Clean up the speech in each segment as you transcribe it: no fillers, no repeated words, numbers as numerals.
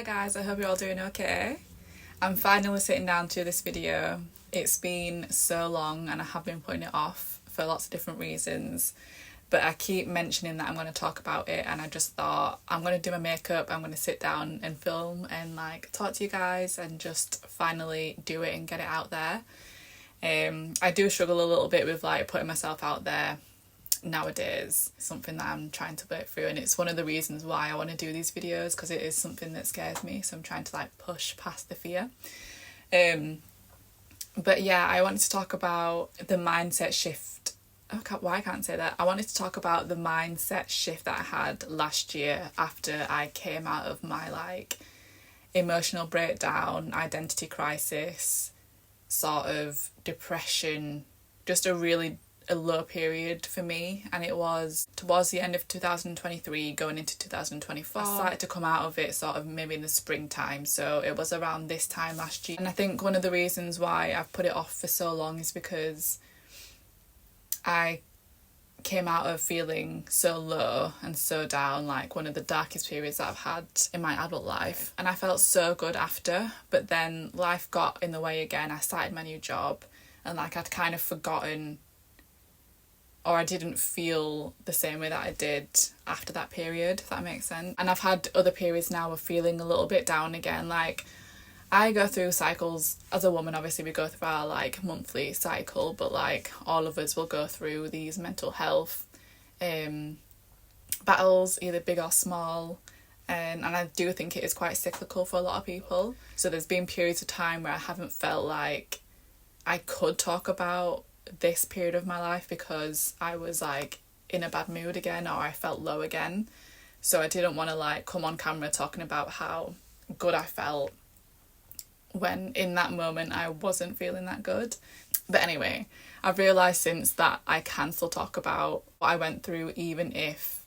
Hi guys, I hope you're all doing okay. I'm finally sitting down to this video. It's been so long and I have been putting it off for lots of different reasons, but I keep mentioning that I'm going to talk about it, and I just thought I'm going to do my makeup, I'm going to sit down and film and talk to you guys and just finally do it and get it out there. I do struggle a little bit with putting myself out there nowadays. It's something that I'm trying to work through, and it's one of the reasons why I want to do these videos, because it is something that scares me, so I'm trying to push past the fear. But yeah, I wanted to talk about the mindset shift. I can't say that. I wanted to talk about the mindset shift that I had last year after I came out of my emotional breakdown, identity crisis, sort of depression, just a low period for me. And it was towards the end of 2023 going into 2024. I started to come out of it sort of maybe in the springtime, so it was around this time last year. And I think one of the reasons why I've put it off for so long is because I came out of feeling so low and so down, one of the darkest periods that I've had in my adult life, and I felt so good after. But then life got in the way again. I started my new job, and I'd kind of forgotten, or I didn't feel the same way that I did after that period, if that makes sense. And I've had other periods now of feeling a little bit down again. I go through cycles as a woman. Obviously we go through our monthly cycle, but all of us will go through these mental health battles, either big or small, and I do think it is quite cyclical for a lot of people. So there's been periods of time where I haven't felt like I could talk about this period of my life because I was in a bad mood again, or I felt low again. So I didn't want to come on camera talking about how good I felt when in that moment I wasn't feeling that good. But anyway, I've realised since that I can still talk about what I went through even if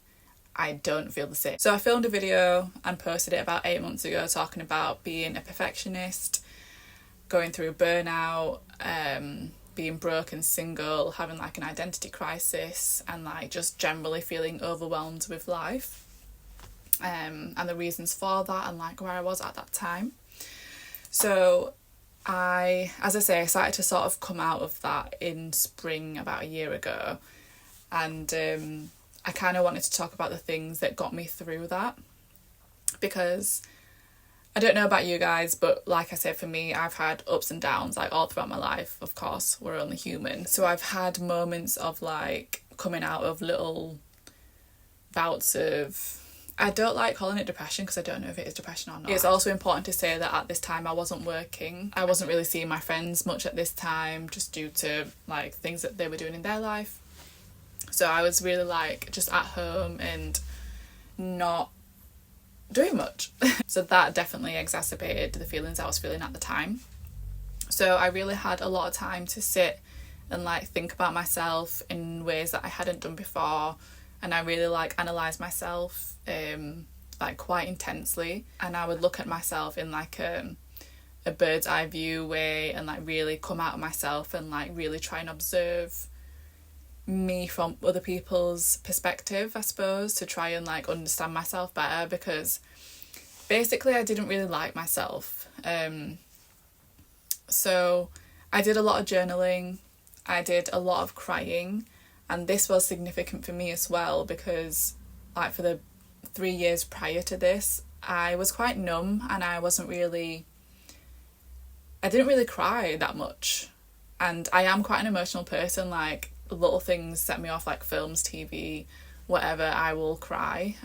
I don't feel the same. So I filmed a video and posted it about 8 months ago talking about being a perfectionist, going through burnout, being broke and single, having an identity crisis, and just generally feeling overwhelmed with life, and the reasons for that, and where I was at that time. So I started to sort of come out of that in spring about a year ago, and I kind of wanted to talk about the things that got me through that, because I don't know about you guys, but like I said, for me, I've had ups and downs all throughout my life. Of course, we're only human. So I've had moments of coming out of little bouts of, I don't like calling it depression because I don't know if it is depression or not. It's also important to say that at this time I wasn't working. I wasn't really seeing my friends much at this time, just due to things that they were doing in their life. So I was really just at home and not doing much. So that definitely exacerbated the feelings I was feeling at the time. So I really had a lot of time to sit and think about myself in ways that I hadn't done before, and I really analyze myself quite intensely, and I would look at myself in a bird's eye view way, and really come out of myself and really try and observe me from other people's perspective, I suppose, to try and understand myself better, because basically I didn't really like myself. So I did a lot of journaling, I did a lot of crying, and this was significant for me as well, because for the 3 years prior to this, I was quite numb, and I didn't really cry that much. And I am quite an emotional person. Little things set me off, films, TV, whatever, I will cry.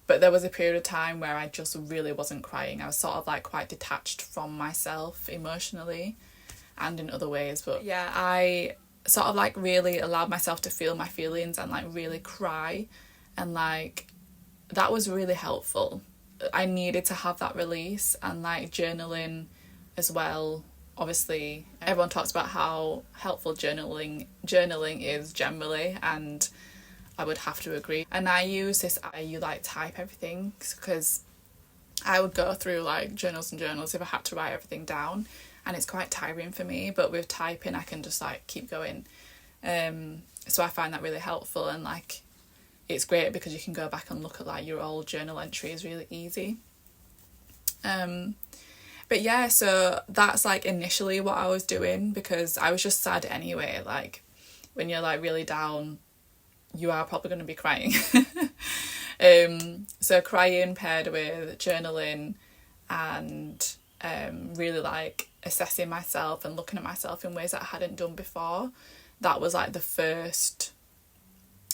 But there was a period of time where I just really wasn't crying. I was sort of quite detached from myself emotionally and in other ways. But yeah, I sort of really allowed myself to feel my feelings and really cry, and that was really helpful. I needed to have that release, and journaling as well. Obviously everyone talks about how helpful journaling is generally, and I would have to agree. And I use this, you type everything, because I would go through journals and journals if I had to write everything down, and it's quite tiring for me. But with typing I can just keep going. So I find that really helpful, and it's great because you can go back and look at your old journal entries really easy. But yeah, so that's like initially what I was doing, because I was just sad anyway. Like when you're like really down, you are probably going to be crying. So crying paired with journaling and really like assessing myself and looking at myself in ways that I hadn't done before. That was like the first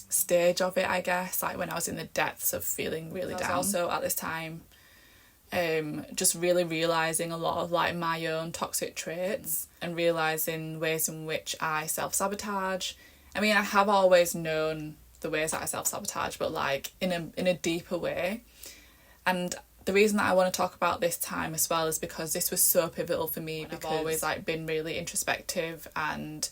stage of it, I guess, like when I was in the depths of feeling really down. Also at this time, just really realising a lot of like my own toxic traits and realising ways in which I self-sabotage. I mean, I have always known the ways that I self-sabotage, but like in a deeper way. And the reason that I want to talk about this time as well is because this was so pivotal for me, because I've always like been really introspective and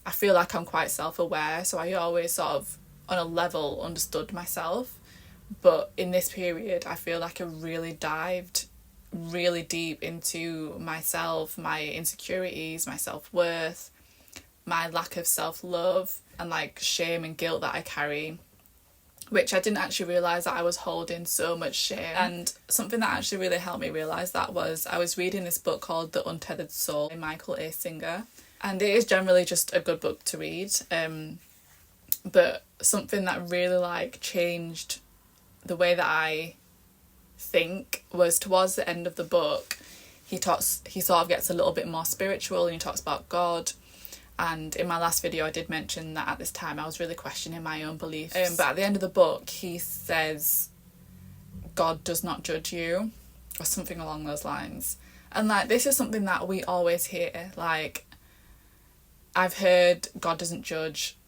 I feel like I'm quite self-aware, so I always sort of on a level understood myself. But in this period I feel like I really dived really deep into myself, my insecurities, my self-worth, my lack of self-love and like shame and guilt that I carry, which I didn't actually realise that I was holding so much shame. And something that actually really helped me realise that was I was reading this book called The Untethered Soul by Michael A. Singer, and it is generally just a good book to read, but something that really like changed the way that I think was towards the end of the book. He sort of gets a little bit more spiritual and he talks about God. And in my last video I did mention that at this time I was really questioning my own beliefs. But at the end of the book he says God does not judge you, or something along those lines. And like this is something that we always hear. Like I've heard God doesn't judge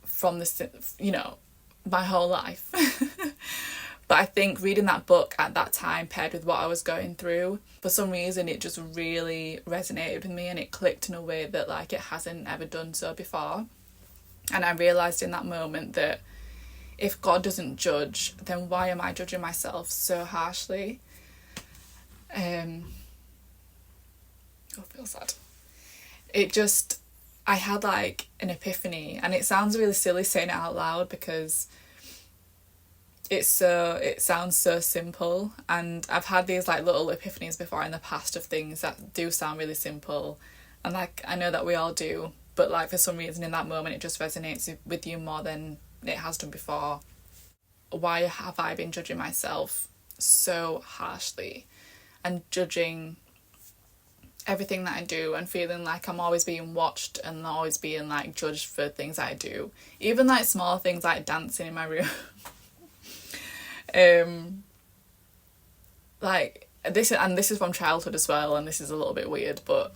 from the, you know, my whole life. But I think reading that book at that time paired with what I was going through, for some reason it just really resonated with me and it clicked in a way that like it hasn't ever done so before. And I realised in that moment that if God doesn't judge, then why am I judging myself so harshly? I feel sad. I had like an epiphany, and it sounds really silly saying it out loud because it sounds so simple, and I've had these like little epiphanies before in the past of things that do sound really simple, and like I know that we all do, but like for some reason in that moment it just resonates with you more than it has done before. Why have I been judging myself so harshly and judging everything that I do and feeling like I'm always being watched and always being like judged for things I do, even like small things like dancing in my room. Like this is from childhood as well, and this is a little bit weird, but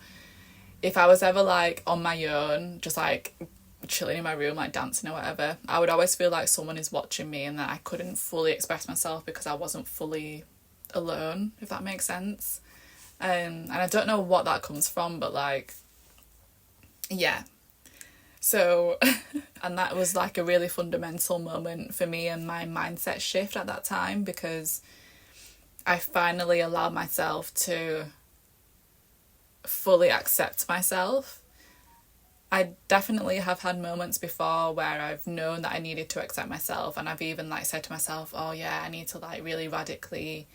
if I was ever like on my own just like chilling in my room like dancing or whatever, I would always feel like someone is watching me and that I couldn't fully express myself because I wasn't fully alone, if that makes sense. And I don't know what that comes from, but like yeah. So and that was like a really fundamental moment for me and my mindset shift at that time, because I finally allowed myself to fully accept myself. I definitely have had moments before where I've known that I needed to accept myself, and I've even like said to myself, oh yeah, I need to like really radically,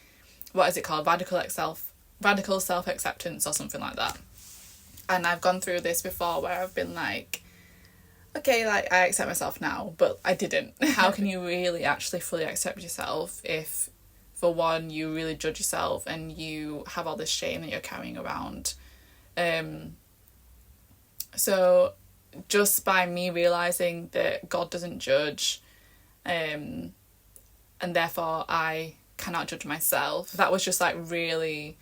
what is it called, radical self-acceptance or something like that. And I've gone through this before where I've been like, okay, like I accept myself now, but I didn't. How can you really actually fully accept yourself if, for one, you really judge yourself and you have all this shame that you're carrying around? So just by me realising that God doesn't judge, and therefore I cannot judge myself, that was just like really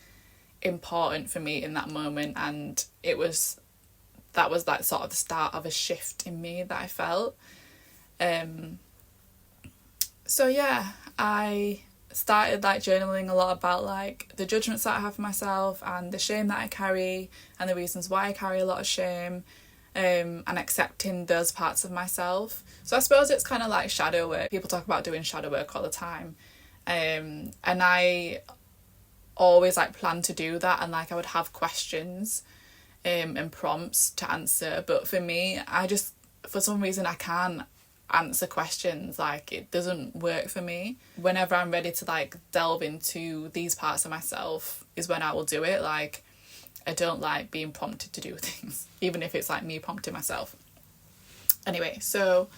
important for me in that moment, and that was like sort of the start of a shift in me that I felt. So yeah, I started like journaling a lot about like the judgments that I have for myself and the shame that I carry and the reasons why I carry a lot of shame, and accepting those parts of myself. So I suppose it's kind of like shadow work. People talk about doing shadow work all the time, and I always like plan to do that, and like I would have questions and prompts to answer, but for me, I just, for some reason I can't answer questions. Like, it doesn't work for me. Whenever I'm ready to like delve into these parts of myself is when I will do it. Like, I don't like being prompted to do things, even if it's like me prompting myself. Anyway, so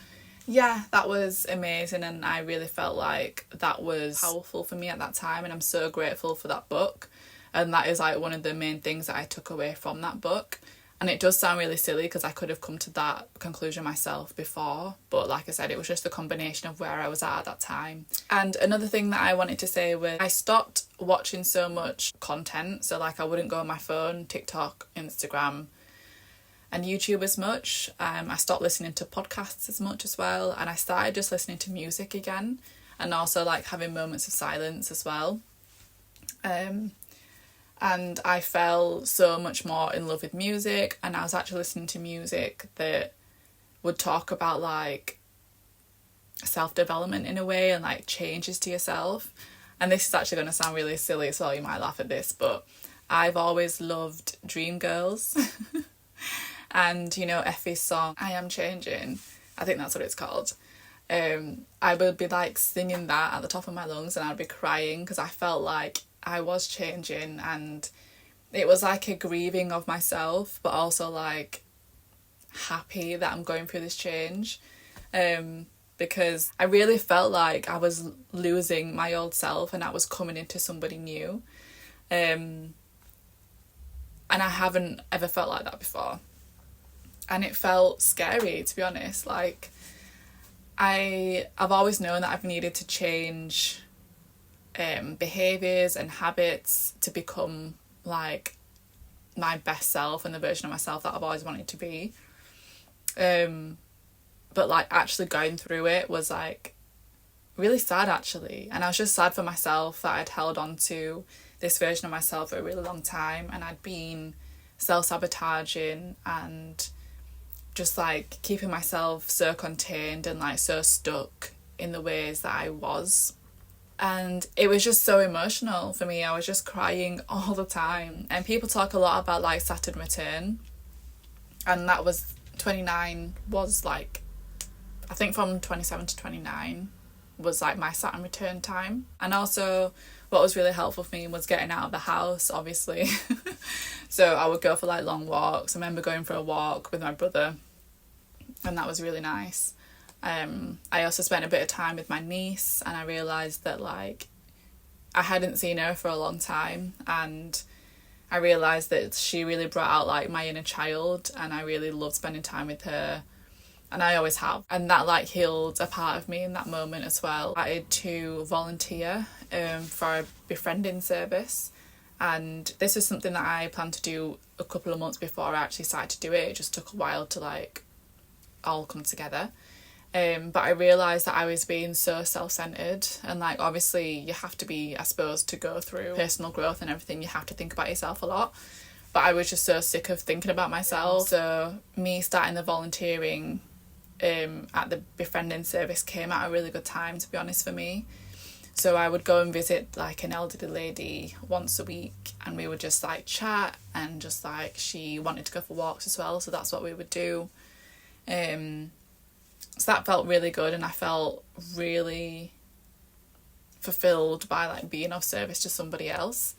yeah, that was amazing, and I really felt like that was powerful for me at that time, and I'm so grateful for that book. And that is like one of the main things that I took away from that book. And it does sound really silly because I could have come to that conclusion myself before, but like I said, it was just a combination of where I was at that time. And another thing that I wanted to say was I stopped watching so much content. So like, I wouldn't go on my phone, TikTok, Instagram and YouTube as much. I stopped listening to podcasts as much as well, and I started just listening to music again, and also like having moments of silence as well. And I fell so much more in love with music, and I was actually listening to music that would talk about like self-development in a way, and like changes to yourself. And this is actually going to sound really silly, so you might laugh at this, but I've always loved Dreamgirls. And you know Effie's song, I Am Changing, I think that's what it's called. I would be like singing that at the top of my lungs, and I'd be crying because I felt like I was changing, and it was like a grieving of myself, but also like happy that I'm going through this change, because I really felt like I was losing my old self and I was coming into somebody new, and I haven't ever felt like that before, and it felt scary, to be honest. Like, I've always known that I've needed to change behaviours and habits to become like my best self and the version of myself that I've always wanted to be, but like actually going through it was like really sad actually, and I was just sad for myself that I'd held on to this version of myself for a really long time, and I'd been self-sabotaging and just like keeping myself so contained and like so stuck in the ways that I was. And it was just so emotional for me. I was just crying all the time. And people talk a lot about like Saturn return, and that was 29 was like, I think from 27 to 29 was like my Saturn return time. And also what was really helpful for me was getting out of the house, obviously. So I would go for like long walks. I remember going for a walk with my brother, and that was really nice. I also spent a bit of time with my niece, and I realised that like I hadn't seen her for a long time, and I realised that she really brought out like my inner child, and I really loved spending time with her, and I always have, and that like healed a part of me in that moment as well. I had to volunteer for a befriending service, and this was something that I planned to do a couple of months before I actually started to do it. It just took a while to like all come together. But I realised that I was being so self-centred, and like obviously you have to be, I suppose, to go through personal growth and everything, you have to think about yourself a lot, but I was just so sick of thinking about myself. So me starting the volunteering at the befriending service came at a really good time, to be honest, for me. So I would go and visit like an elderly lady once a week, and we would just like chat, and just like she wanted to go for walks as well, so that's what we would do. So that felt really good, and I felt really fulfilled by like being of service to somebody else.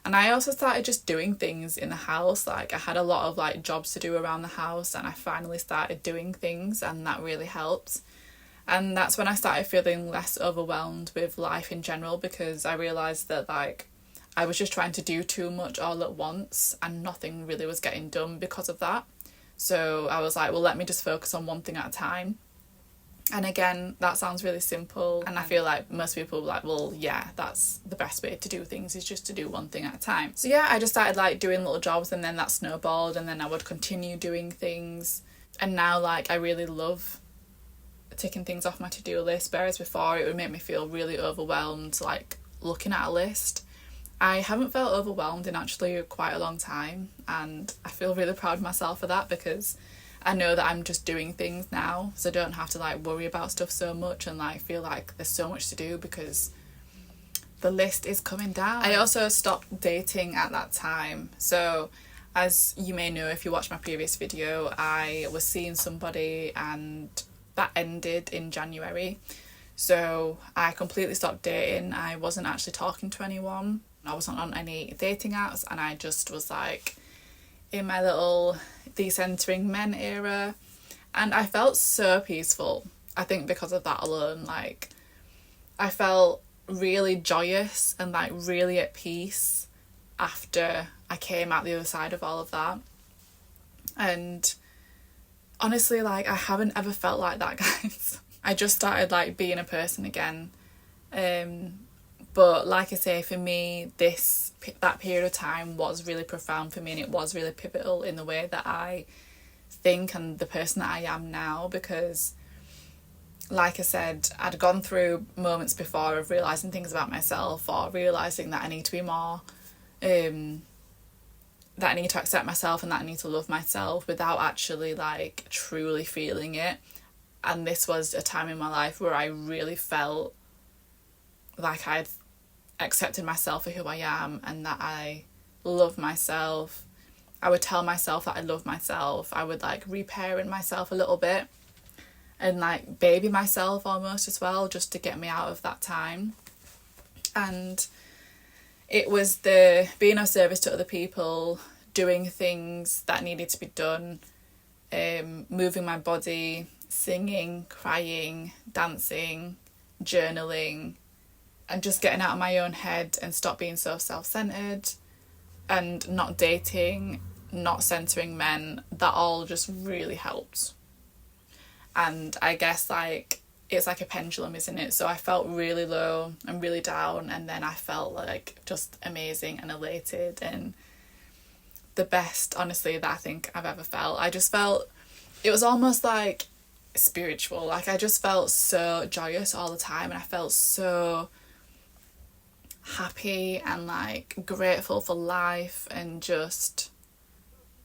And I also started just doing things in the house. Like I had a lot of like jobs to do around the house, and I finally started doing things, and that really helped. And that's when I started feeling less overwhelmed with life in general, because I realised that like I was just trying to do too much all at once, and nothing really was getting done because of that. So I was like, well, let me just focus on one thing at a time. And again, that sounds really simple, and I feel like most people are like, well, yeah, that's the best way to do things, is just to do one thing at a time. So yeah, I just started like doing little jobs, and then that snowballed, and then I would continue doing things. And now like I really love ticking things off my to-do list, whereas before it would make me feel really overwhelmed like looking at a list. I haven't felt overwhelmed in actually quite a long time, and I feel really proud of myself for that, because I know that I'm just doing things now, so I don't have to like worry about stuff so much and like feel like there's so much to do, because the list is coming down. I also stopped dating at that time. So as you may know if you watched my previous video, I was seeing somebody, and that ended in January. So I completely stopped dating. I wasn't actually talking to anyone. I wasn't on any dating apps, and I just was like in my little decentering men era, and I felt so peaceful. I think because of that alone, like I felt really joyous and like really at peace after I came out the other side of all of that. And honestly, like I haven't ever felt like that, guys. I just started like being a person again. But like I say, for me, that period of time was really profound for me, and it was really pivotal in the way that I think and the person that I am now, because like I said, I'd gone through moments before of realising things about myself, or realising that I need to be more, that I need to accept myself and that I need to love myself without actually like truly feeling it. And this was a time in my life where I really felt like I'd accepted myself for who I am and that I love myself. I would tell myself that I love myself. I would like reparent myself a little bit and like baby myself almost as well, just to get me out of that time. And it was the being of service to other people, doing things that needed to be done, moving my body, singing, crying, dancing, journaling, and just getting out of my own head and stop being so self-centered, and not dating, not centering men. That all just really helped. And I guess like it's like a pendulum, isn't it? So I felt really low and really down, and then I felt like just amazing and elated, and the best, honestly, that I think I've ever felt. I just felt, it was almost like spiritual. Like I just felt so joyous all the time, and I felt so happy and like grateful for life, and just,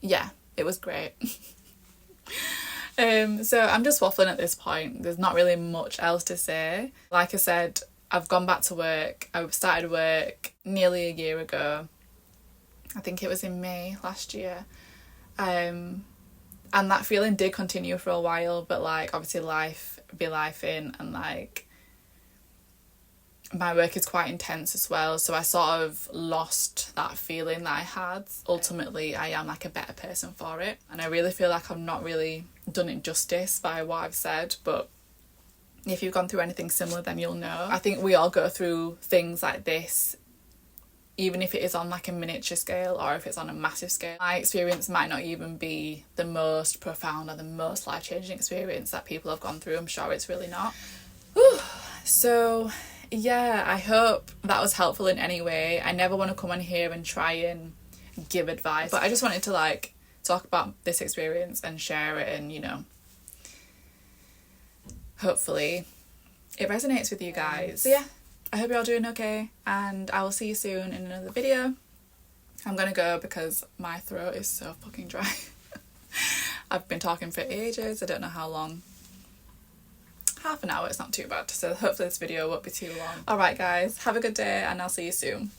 yeah, it was great. So I'm just waffling at this point. There's not really much else to say. Like I said, I've gone back to work. I started work nearly a year ago. I think it was in May last year. And that feeling did continue for a while, but like obviously life be life in, and like my work is quite intense as well, so I sort of lost that feeling that I had. Ultimately, I am like a better person for it, and I really feel like I've not really done it justice by what I've said, but if you've gone through anything similar, then you'll know. I think we all go through things like this, even if it is on like a miniature scale or if it's on a massive scale. My experience might not even be the most profound or the most life-changing experience that people have gone through. I'm sure it's really not. Whew. So yeah, I hope that was helpful in any way. I never want to come on here and try and give advice, but I just wanted to like talk about this experience and share it, and you know, hopefully it resonates with you guys. So yeah, I hope you're all doing okay, and I will see you soon in another video. I'm gonna go because my throat is so fucking dry. I've been talking for ages. I don't know how long. Half an hour, it's not too bad. So hopefully this video won't be too long. Alright guys, have a good day, and I'll see you soon.